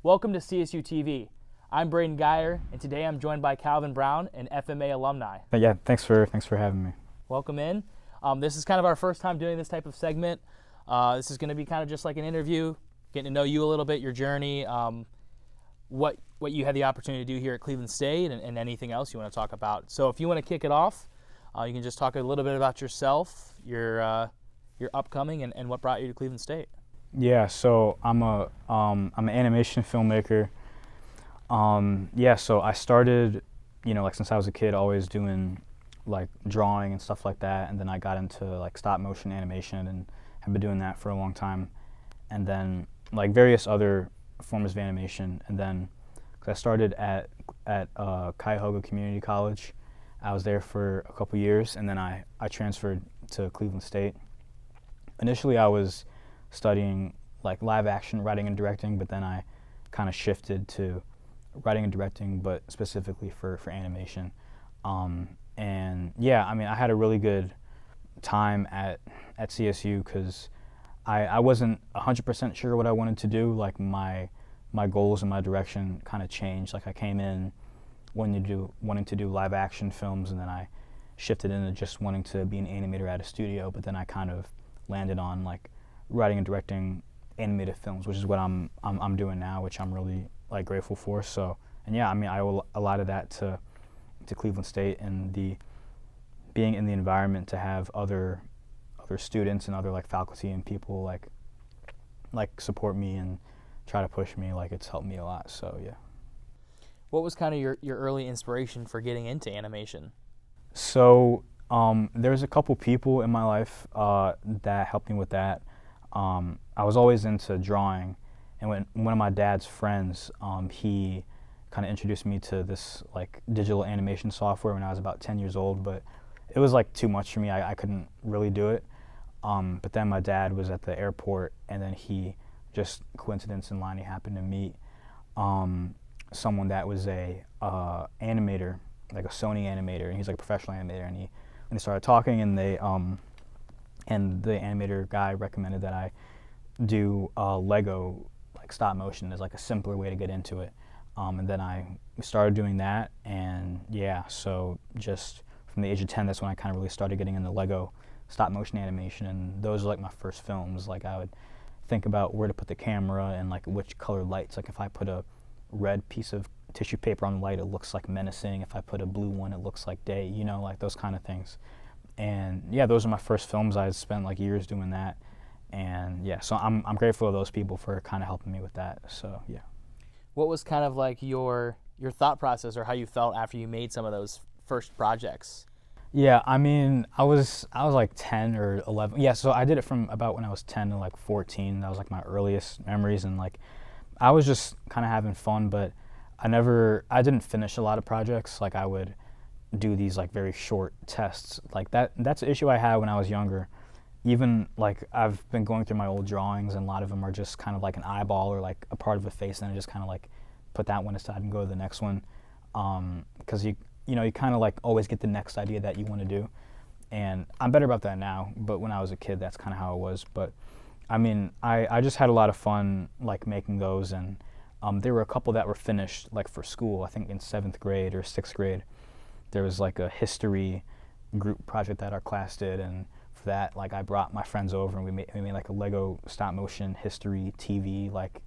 Welcome to CSU-TV. I'm Braden Geyer, and today I'm joined by Calvin Brown, an FMA alumni. Yeah, thanks for having me. Welcome in. This is kind of our first time doing this type of segment. This is going to be kind of just like an interview, getting to know you a little bit, your journey, what you had the opportunity to do here at Cleveland State, and anything else you want to talk about. So if you want to kick it off, you can just talk a little bit about yourself, your upcoming, and what brought you to Cleveland State. Yeah, so I'm an animation filmmaker. So I started, like since I was a kid, always doing like drawing and stuff like that, and then I got into like stop motion animation and have been doing that for a long time, and then like various other forms of animation, and then cause I started at Cuyahoga Community College. I was there for a couple years, and then I transferred to Cleveland State. Initially, I was studying like live action writing and directing, but then I kind of shifted to writing and directing, but specifically for animation. And yeah, I mean, I had a really good time at CSU because I wasn't 100% sure what I wanted to do. Like my goals and my direction kind of changed. Like I came in wanting to do live action films, and then I shifted into just wanting to be an animator at a studio, but then I kind of landed on like writing and directing animated films, which is what I'm doing now, which I'm really like grateful for. So, and yeah, I mean, I owe a lot of that to Cleveland State and the being in the environment to have other students and other like faculty and people like support me and try to push me. Like it's helped me a lot. So yeah. What was kind of your early inspiration for getting into animation? So there's a couple people in my life that helped me with that. I was always into drawing, and when one of my dad's friends, he kind of introduced me to this like digital animation software when I was about 10 years old, but it was like too much for me. I couldn't really do it. But then my dad was at the airport, and then he just coincidence in line, he happened to meet someone that was a animator, like a Sony animator, and he's like a professional animator, and they started talking, and and the animator guy recommended that I do Lego like stop motion as like a simpler way to get into it. And then I started doing that, and yeah, so just from the age of 10, that's when I kind of really started getting into Lego stop motion animation, and those are like my first films. Like I would think about where to put the camera and like which color lights. Like if I put a red piece of tissue paper on the light, it looks like menacing. If I put a blue one, it looks like day, like those kind of things. And yeah, those are my first films. I spent like years doing that, and yeah, so I'm grateful to those people for kind of helping me with that. So yeah. What was kind of like your thought process, or how you felt after you made some of those first projects? Yeah, I mean, I was like 10 or 11. Yeah, so I did it from about when I was 10 to like 14. That was like my earliest memories, and like I was just kind of having fun, but I didn't finish a lot of projects. Like I would do these like very short tests. Like that's an issue I had when I was younger. Even like I've been going through my old drawings, and a lot of them are just kind of like an eyeball or like a part of a face, and I just kind of like put that one aside and go to the next one, because you kind of like always get the next idea that you want to do. And I'm better about that now, but when I was a kid, that's kind of how it was. But I mean, I just had a lot of fun like making those, and there were a couple that were finished like for school. I think in 7th grade or 6th grade, there was like a history group project that our class did, and for that, like I brought my friends over, and we made like a Lego stop motion history TV like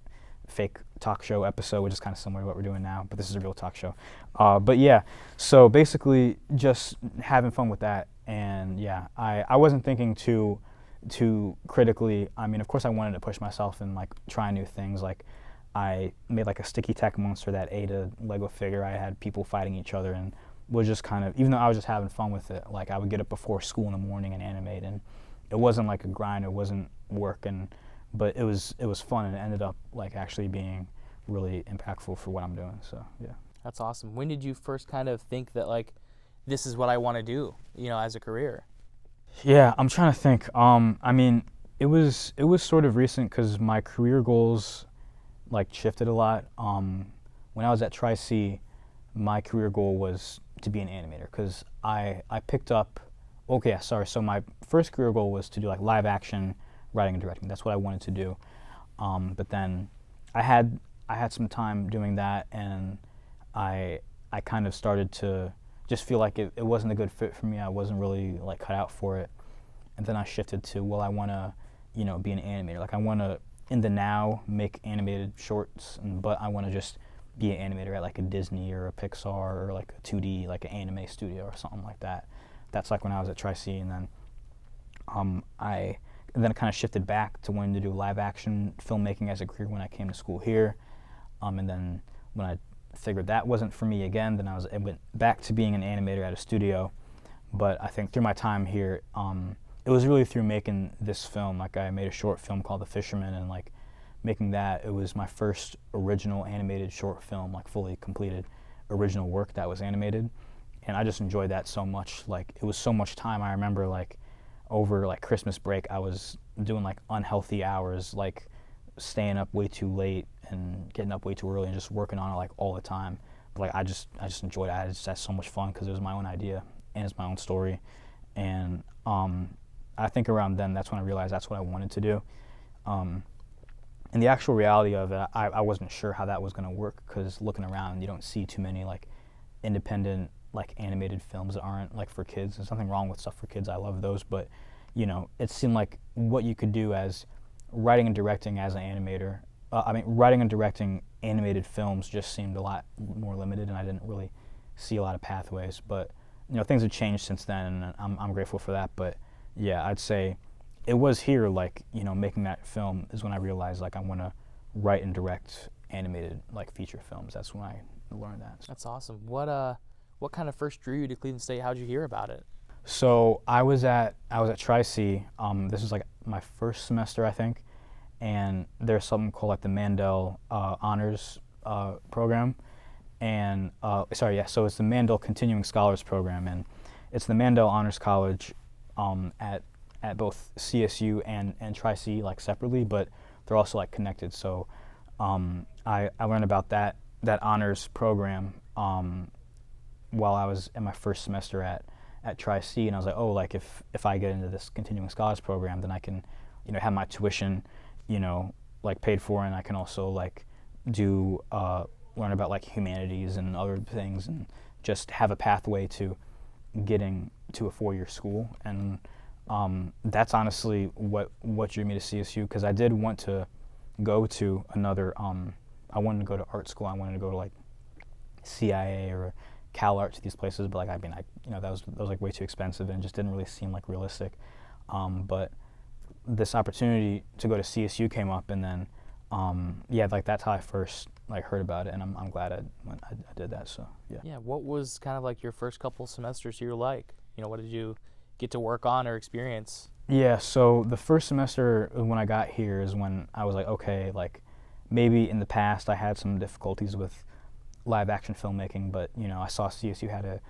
fake talk show episode, which is kind of similar to what we're doing now, but this is a real talk show. But yeah, so basically just having fun with that, and yeah, I wasn't thinking too critically. I mean, of course I wanted to push myself and like try new things. Like I made like a sticky tack monster that ate a Lego figure. I had people fighting each other, and was just kind of, even though I was just having fun with it, like I would get up before school in the morning and animate, and it wasn't like a grind, it wasn't work, but it was fun, and it ended up like actually being really impactful for what I'm doing. So yeah. That's awesome. When did you first kind of think that like this is what I want to do, as a career? Yeah, I'm trying to think. I mean, it was sort of recent because my career goals like shifted a lot. When I was at Tri-C, my career goal was to be an animator, because I picked up, so my first career goal was to do like live action writing and directing. That's what I wanted to do. But then I had I had some time doing that, and I kind of started to just feel like it wasn't a good fit for me. I wasn't really like cut out for it. And then I shifted to, well, I want to, you know, be an animator. Like I want to, in the now, make animated shorts, but I want to just be an animator at like a Disney or a Pixar or like a 2D, like an anime studio or something like that. That's like when I was at Tri-C, and then I kind of shifted back to wanting to do live action filmmaking as a career when I came to school here. And then when I figured that wasn't for me again, then I went back to being an animator at a studio. But I think through my time here, it was really through making this film. Like I made a short film called The Fisherman, and like making that, it was my first original animated short film, like fully completed original work that was animated. And I just enjoyed that so much. Like it was so much time. I remember like over like Christmas break, I was doing like unhealthy hours, like staying up way too late and getting up way too early and just working on it like all the time. But like I just enjoyed it. I just had so much fun because it was my own idea and it's my own story. And I think around then, that's when I realized that's what I wanted to do. And the actual reality of it, I wasn't sure how that was going to work, because looking around, you don't see too many like independent like animated films that aren't like for kids. There's nothing wrong with stuff for kids. I love those, but you know, it seemed like what you could do as writing and directing as an animator. Writing and directing animated films just seemed a lot more limited, and I didn't really see a lot of pathways. But you know, things have changed since then, and I'm grateful for that. But yeah, I'd say it was here, like, you know, making that film is when I realized like I want to write and direct animated like feature films. That's when I learned that. That's awesome. What kind of first drew you to Cleveland State? How'd you hear about it? So I was at Tri-C. This was like my first semester, I think, and there's something called like the Mandel Honors program, and so it's the Mandel Continuing Scholars Program, and it's the Mandel Honors College at both CSU and Tri-C, like separately, but they're also like connected. So I learned about that honors program while I was in my first semester at Tri-C, and I was like, oh, like if I get into this Continuing Scholars Program, then I can, you know, have my tuition, you know, like paid for, and I can also like do learn about like humanities and other things, and just have a pathway to getting to a 4-year school. And that's honestly what drew me to CSU, because I did want to go to another. I wanted to go to art school. I wanted to go to like CIA or Cal Arts, these places, but like you know, that was like way too expensive and just didn't really seem like realistic. But this opportunity to go to CSU came up, and then yeah, like that's how I first like heard about it, and I'm glad I did that. So yeah. Yeah. What was kind of like your first couple semesters here like? You know, what did you get to work on or experience? Yeah. So the first semester when I got here is when I was like, okay, like maybe in the past I had some difficulties with live action filmmaking, but you know, I saw CSU had a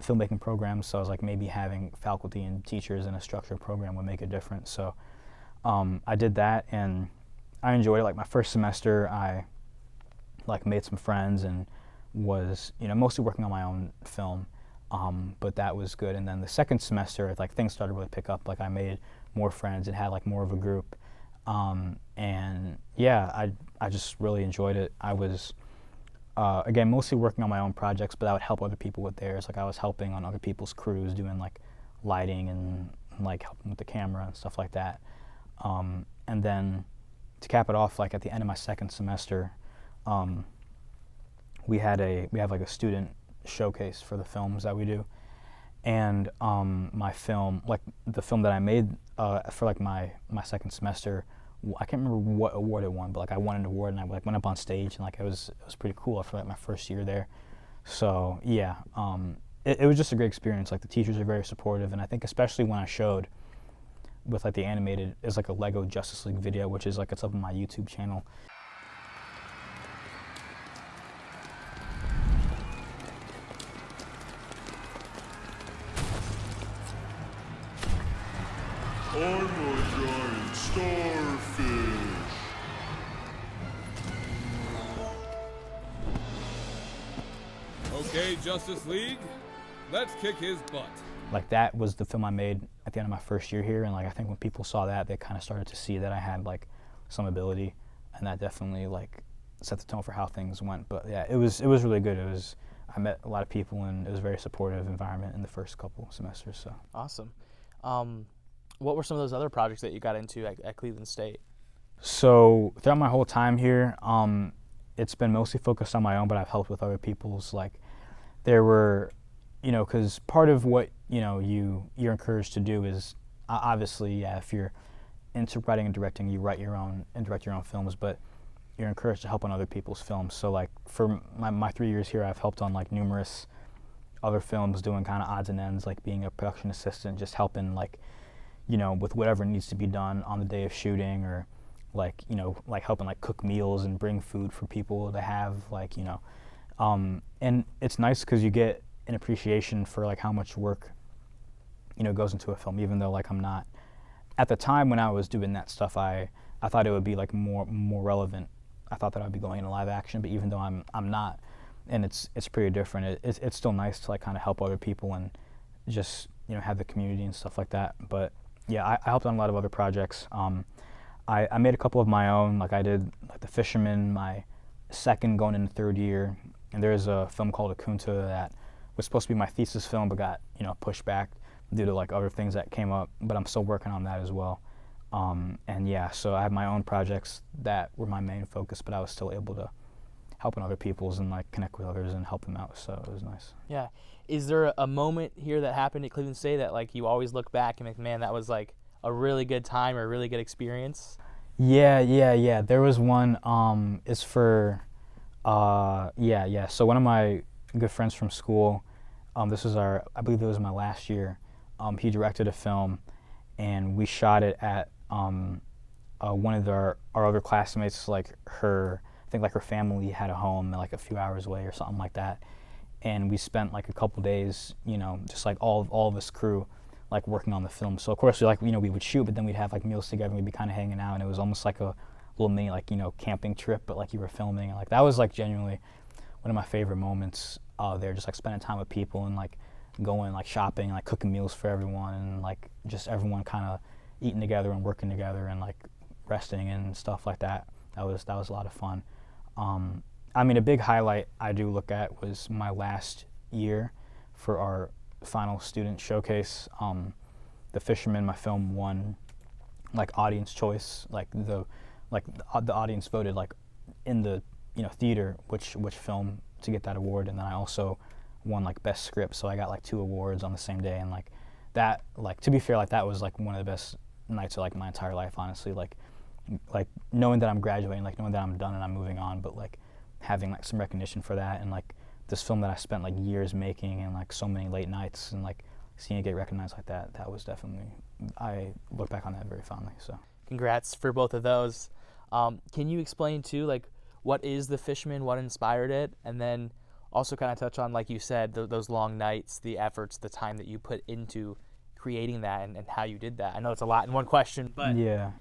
filmmaking program, so I was like, maybe having faculty and teachers in a structured program would make a difference. So I did that, and I enjoyed it. Like my first semester, I like made some friends and was, you know, mostly working on my own film, but that was good. And then the second semester, like things started to really pick up. Like I made more friends and had like more of a group, and yeah, I just really enjoyed it. I was again, mostly working on my own projects, but I would help other people with theirs. Like I was helping on other people's crews, doing like lighting and like helping with the camera and stuff like that. And then to cap it off, like at the end of my second semester, we have like a student showcase for the films that we do. And my film, like the film that I made for like my second semester, I can't remember what award it won, but like I won an award, and I like went up on stage, and like it was pretty cool for like my first year there. So yeah, it was just a great experience. Like the teachers are very supportive, and I think especially when I showed with like the animated, is like a Lego Justice League video, which is like, it's up on my YouTube channel. I'm a giant starfish. Okay, Justice League, let's kick his butt. Like that was the film I made at the end of my first year here, and like I think when people saw that, they kind of started to see that I had like some ability, and that definitely like set the tone for how things went. But yeah, it was really good. I met a lot of people, and it was a very supportive environment in the first couple semesters. So Awesome. What were some of those other projects that you got into at Cleveland State? So throughout my whole time here, it's been mostly focused on my own, but I've helped with other people's. Like, there were, because part of what you're encouraged to do is obviously, yeah, if you're into writing and directing, you write your own and direct your own films, but you're encouraged to help on other people's films. So like for my 3 years here, I've helped on like numerous other films, doing kind of odds and ends, like being a production assistant, just helping like, with whatever needs to be done on the day of shooting, or like, like helping like cook meals and bring food for people to have, like, and it's nice because you get an appreciation for like how much work, goes into a film, even though like I'm not, at the time when I was doing that stuff, I thought it would be like more relevant. I thought that I'd be going into live action, but even though I'm not, and it's pretty different. It's still nice to like kind of help other people and just have the community and stuff like that. But yeah, I helped on a lot of other projects. I made a couple of my own. Like I did like The Fisherman, my second going into third year, and there's a film called Akunta that was supposed to be my thesis film, but got pushed back due to like other things that came up. But I'm still working on that as well. And yeah, so I have my own projects that were my main focus, but I was still able to help in other people's and like connect with others and help them out. So it was nice. Yeah. Is there a moment here that happened at Cleveland State that like you always look back and like, man, that was like a really good time or a really good experience? Yeah. There was one. It's for, yeah. So one of my good friends from school, this was I believe it was my last year. He directed a film, and we shot it at one of our other classmates, like I think like her family had a home like a few hours away or something like that, and we spent like a couple days, just like all of this crew, like working on the film. So of course we would shoot, but then we'd have like meals together, and we'd be kind of hanging out, and it was almost like a little mini like camping trip, but like you were filming, and like that was like genuinely one of my favorite moments there, just like spending time with people and like going like shopping, like cooking meals for everyone, and like just everyone kind of eating together and working together and like resting and stuff like that. That was a lot of fun. I mean, a big highlight I do look at was my last year for our final student showcase. The Fisherman, my film, won like audience choice, like the audience voted like in the theater which film to get that award, and then I also won like best script, so I got like 2 awards on the same day. And like that, like to be fair, like that was like one of the best nights of like my entire life, honestly. Like knowing that I'm graduating, like knowing that I'm done and I'm moving on, but like having like some recognition for that, and like this film that I spent like years making and like so many late nights, and like seeing it get recognized like that was definitely, I look back on that very fondly. So Congrats for both of those. Can you explain too, like what is The Fisherman, what inspired it, and then also kind of touch on, like you said, those long nights, the efforts, the time that you put into creating that, and how you did that. I know it's a lot in one question, but yeah.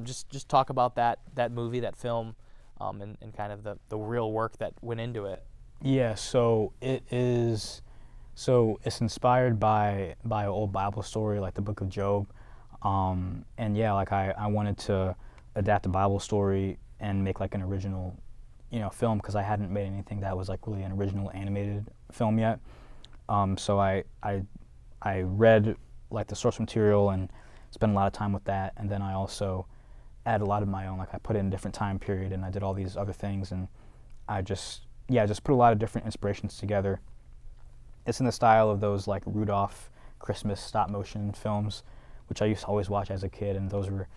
Just talk about that movie, that film, and kind of the real work that went into it. Yeah, so it's inspired by an old Bible story, like the book of Job. And yeah, like I wanted to adapt the Bible story and make like an original, film, because I hadn't made anything that was like really an original animated film yet. So I read like the source material and spent a lot of time with that, and then I also added a lot of my own, like I put in a different time period, and I did all these other things, and I just put a lot of different inspirations together. It's in the style of those like Rudolph Christmas stop motion films, which I used to always watch as a kid, and those were,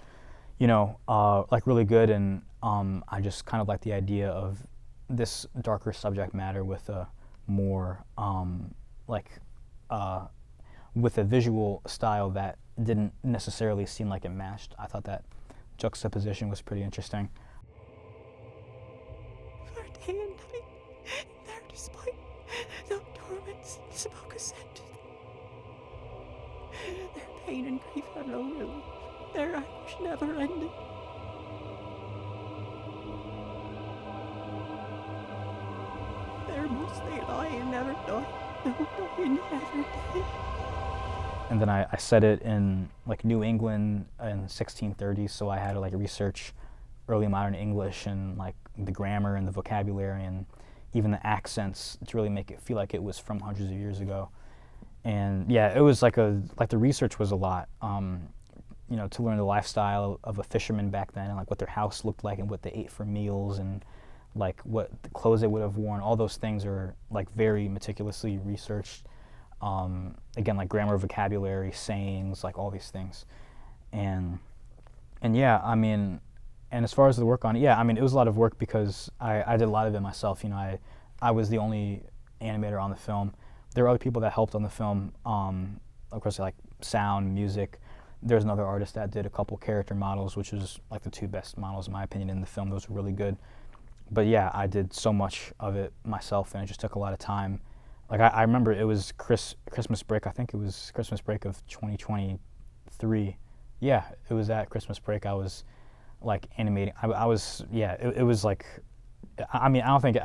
like really good. And I just kind of like the idea of this darker subject matter with a more with a visual style that didn't necessarily seem like it matched. I thought that juxtaposition was pretty interesting. For day and night, there despite no torments, smoke ascended. Their pain and grief had no relief, their anguish never ended. There must they lie and never die, no dying ever day. And then I set it in like New England in 1630s, so I had to like research early modern English and like the grammar and the vocabulary and even the accents to really make it feel like it was from hundreds of years ago. And yeah, it was like the research was a lot, you know, to learn the lifestyle of a fisherman back then and like what their house looked like and what they ate for meals and like what the clothes they would have worn. All those things are like very meticulously researched. Again, like grammar, vocabulary, sayings, like all these things. And yeah, I mean, and as far as the work on it, yeah, I mean, it was a lot of work because I did a lot of it myself. You know, I was the only animator on the film. There were other people that helped on the film, of course, like sound, music. There's another artist that did a couple character models, which was like the two best models, in my opinion, in the film. Those were really good. But yeah, I did so much of it myself, and it just took a lot of time. Like, I remember it was Christmas break. I think it was Christmas break of 2023. Yeah, it was at Christmas break. I was like animating. I was, yeah, it was like, I mean, I don't think,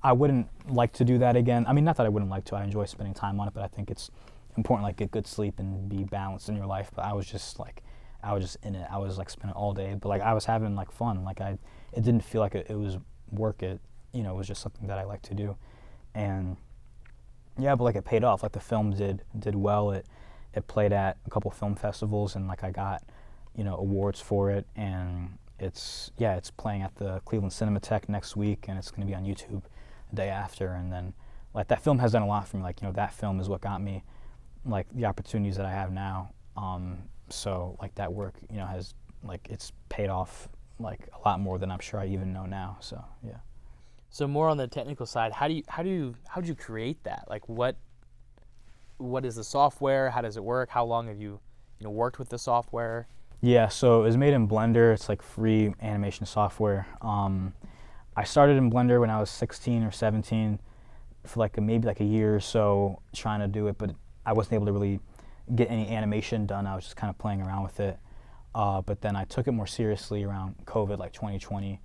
I wouldn't like to do that again. I mean, not that I wouldn't like to. I enjoy spending time on it, but I think it's important, like, get good sleep and be balanced in your life. But I was just like, I was just in it. I was like spending all day, but like I was having like fun. Like it didn't feel like it was work. It, you know, it was just something that I like to do. And yeah, but like it paid off. Like the film did well. It played at a couple film festivals, and like I got, you know, awards for it. And it's playing at the Cleveland Cinematheque next week, and it's going to be on YouTube the day after. And then like that film has done a lot for me. Like, you know, that film is what got me like the opportunities that I have now. So like that work, you know, has like, it's paid off like a lot more than I'm sure I even know now. So yeah. So more on the technical side, how did you create that? Like what is the software? How does it work? How long have you worked with the software? Yeah, so it was made in Blender. It's like free animation software. I started in Blender when I was 16 or 17 for like maybe like a year or so trying to do it, but I wasn't able to really get any animation done. I was just kind of playing around with it. But then I took it more seriously around COVID, like 2020.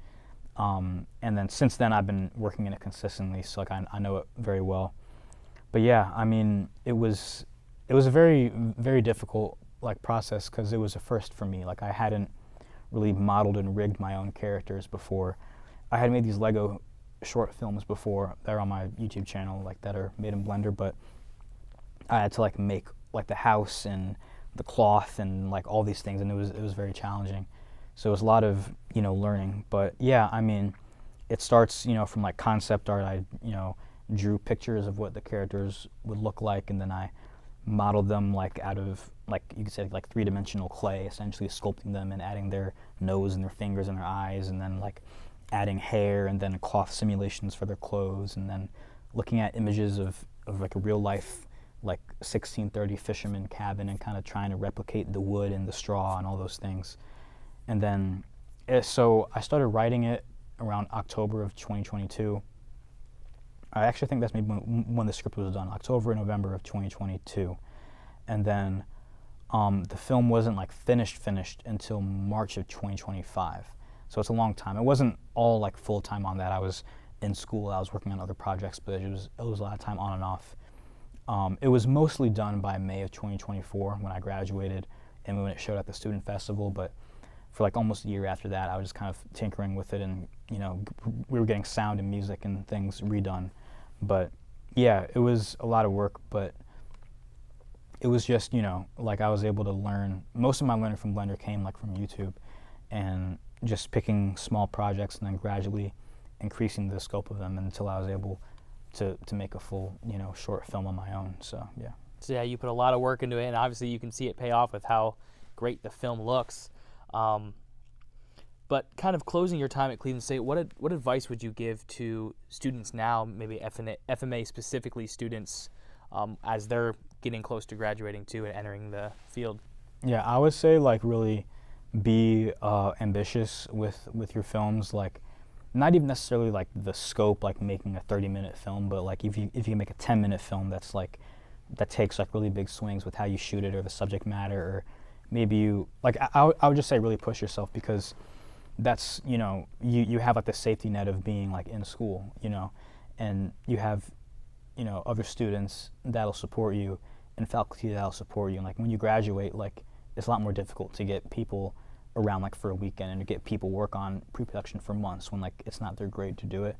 And then since then I've been working in it consistently, so like I know it very well. But yeah, I mean, it was a very, very difficult like process because it was a first for me. Like I hadn't really modeled and rigged my own characters before. I had made these Lego short films before that are on my YouTube channel, like that are made in Blender, but I had to like make like the house and the cloth and like all these things, and it was very challenging. So it was a lot of, you know, learning. But yeah, I mean, it starts, you know, from like concept art. I, you know, drew pictures of what the characters would look like, and then I modeled them like out of, like you could say, like three-dimensional clay, essentially sculpting them and adding their nose and their fingers and their eyes, and then like adding hair and then cloth simulations for their clothes, and then looking at images of like a real life like 1630 fisherman cabin and kind of trying to replicate the wood and the straw and all those things. And then so I started writing it around October of 2022. I actually think that's maybe when the script was done, October and November of 2022. And then the film wasn't like finished until March of 2025. So it's a long time. It wasn't all like full time on that. I was in school, I was working on other projects, but it was a lot of time on and off. It was mostly done by May of 2024 when I graduated and when it showed at the student festival, but for like almost a year after that, I was just kind of tinkering with it, and you know, we were getting sound and music and things redone. But yeah, it was a lot of work, but it was just, you know, like I was able to learn. Most of my learning from Blender came like from YouTube and just picking small projects and then gradually increasing the scope of them until I was able to make a full, you know, short film on my own. So yeah. So yeah, you put a lot of work into it, and obviously you can see it pay off with how great the film looks. But kind of closing your time at Cleveland State, what advice would you give to students now, maybe FMA specifically students, as they're getting close to graduating too and entering the field? Yeah, I would say like really be ambitious with your films. Like, not even necessarily like the scope, like making a 30-minute film, but like if you make a 10-minute film that's like that takes like really big swings with how you shoot it or the subject matter, or maybe you like I would just say really push yourself, because that's, you know, you have like the safety net of being like in school, you know, and you have, you know, other students that'll support you and faculty that'll support you, and like when you graduate, like it's a lot more difficult to get people around like for a weekend and to get people work on pre-production for months when like it's not their grade to do it.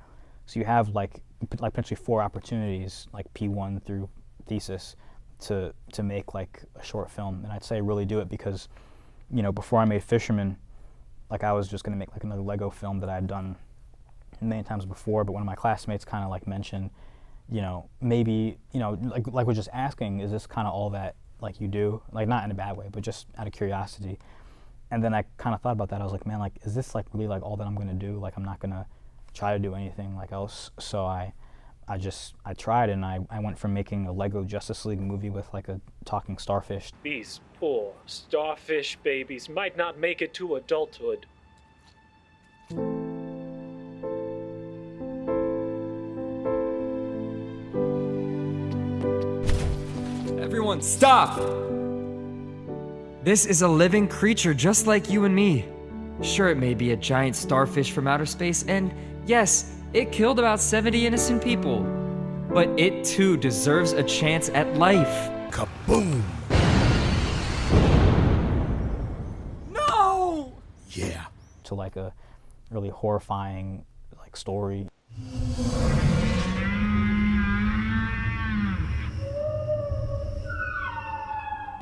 So you have like potentially 4 opportunities, like P1 through thesis, to make like a short film. And I'd say really do it because, you know, before I made Fisherman, like I was just gonna make like another Lego film that I had done many times before, but one of my classmates kind of like mentioned, you know, maybe, you know, like we're just asking, is this kind of all that like you do? Like not in a bad way, but just out of curiosity. And then I kind of thought about that. I was like, man, like, is this like really like all that I'm gonna do? Like I'm not gonna try to do anything like else. So I tried, and I went from making a Lego Justice League movie with like a talking starfish. These poor starfish babies might not make it to adulthood. Everyone, stop! This is a living creature just like you and me. Sure, it may be a giant starfish from outer space, and yes, it killed about 70 innocent people. But it too deserves a chance at life. Kaboom! No! Yeah. To like a really horrifying like story.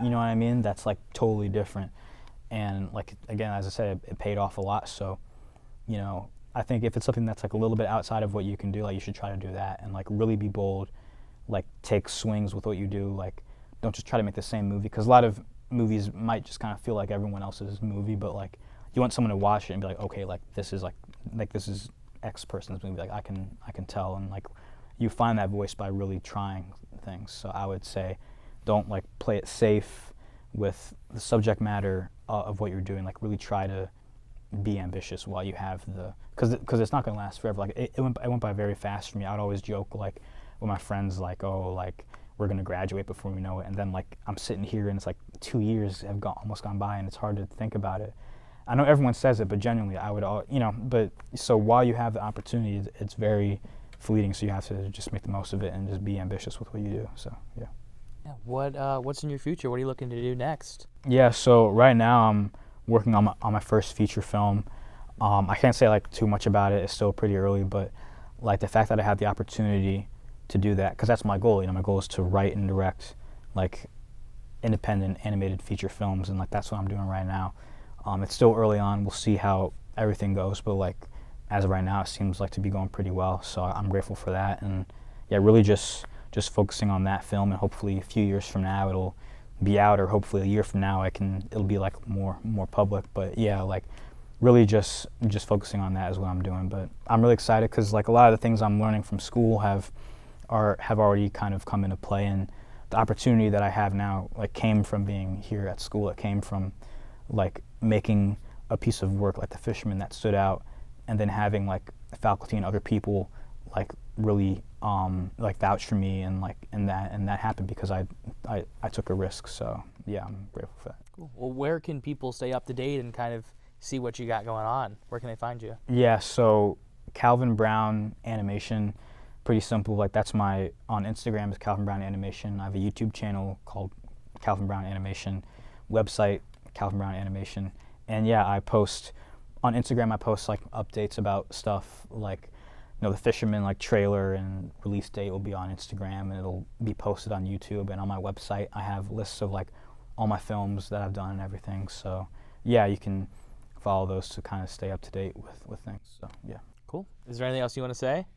You know what I mean? That's like totally different. And like, again, as I said, it paid off a lot. So, you know, I think if it's something that's like a little bit outside of what you can do, like you should try to do that and like really be bold, like take swings with what you do. Like don't just try to make the same movie, because a lot of movies might just kind of feel like everyone else's movie, but like you want someone to watch it and be like, okay, like this is X person's movie. Like I can tell, and like you find that voice by really trying things. So I would say, don't like play it safe with the subject matter of what you're doing. Like really try to be ambitious while you have the, because it's not going to last forever. Like it went by very fast for me. I'd always joke like with my friends, like, oh, like we're going to graduate before we know it, and then like I'm sitting here and it's like 2 years have almost gone by, and it's hard to think about it. I know everyone says it, but genuinely I would, you know, but so while you have the opportunity, it's very fleeting, so you have to just make the most of it and just be ambitious with what you do. So yeah. Yeah, what's in your future? What are you looking to do next? Yeah, so right now I'm working on my first feature film. I can't say like too much about it. It's still pretty early, but like the fact that I have the opportunity to do that, because that's my goal. You know, my goal is to write and direct like independent animated feature films, and like that's what I'm doing right now. It's still early on. We'll see how everything goes, but like as of right now, it seems like to be going pretty well. So I'm grateful for that, and yeah, really just focusing on that film, and hopefully a few years from now it'll be out, or hopefully a year from now it'll be like more public. But yeah, like really just focusing on that is what I'm doing. But I'm really excited because like a lot of the things I'm learning from school have already kind of come into play, and the opportunity that I have now like came from being here at school. It came from like making a piece of work like The Fisherman that stood out, and then having like faculty and other people like really like vouch for me, and like and that happened because I took a risk. So yeah, I'm grateful for that. Cool. Well, where can people stay up to date and kind of see what you got going on? Where can they find you? Yeah, so Calvin Brown Animation, pretty simple. Like that's on Instagram is Calvin Brown Animation. I have a YouTube channel called Calvin Brown Animation, website Calvin Brown Animation, and yeah, I post on Instagram. I post like updates about stuff like, you know, The Fisherman like trailer and release date will be on Instagram, and it'll be posted on YouTube, and on my website I have lists of like all my films that I've done and everything. So yeah, you can follow those to kind of stay up to date with things. So yeah. Cool. Is there anything else you want to say?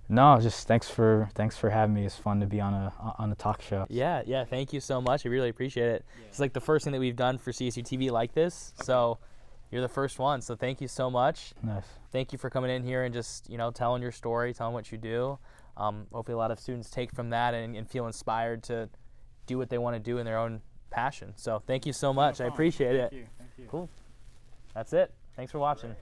No, just thanks for having me. It's fun to be on a talk show. Yeah. Thank you so much. I really appreciate it. Yeah. It's like the first thing that we've done for CSU-TV like this. Okay. So you're the first one. So thank you so much. Nice. Thank you for coming in here and just, you know, telling your story, telling what you do. Hopefully a lot of students take from that and feel inspired to do what they want to do in their own passion. So thank you so much. I appreciate it. Thank you. Cool. That's it. Thanks for watching.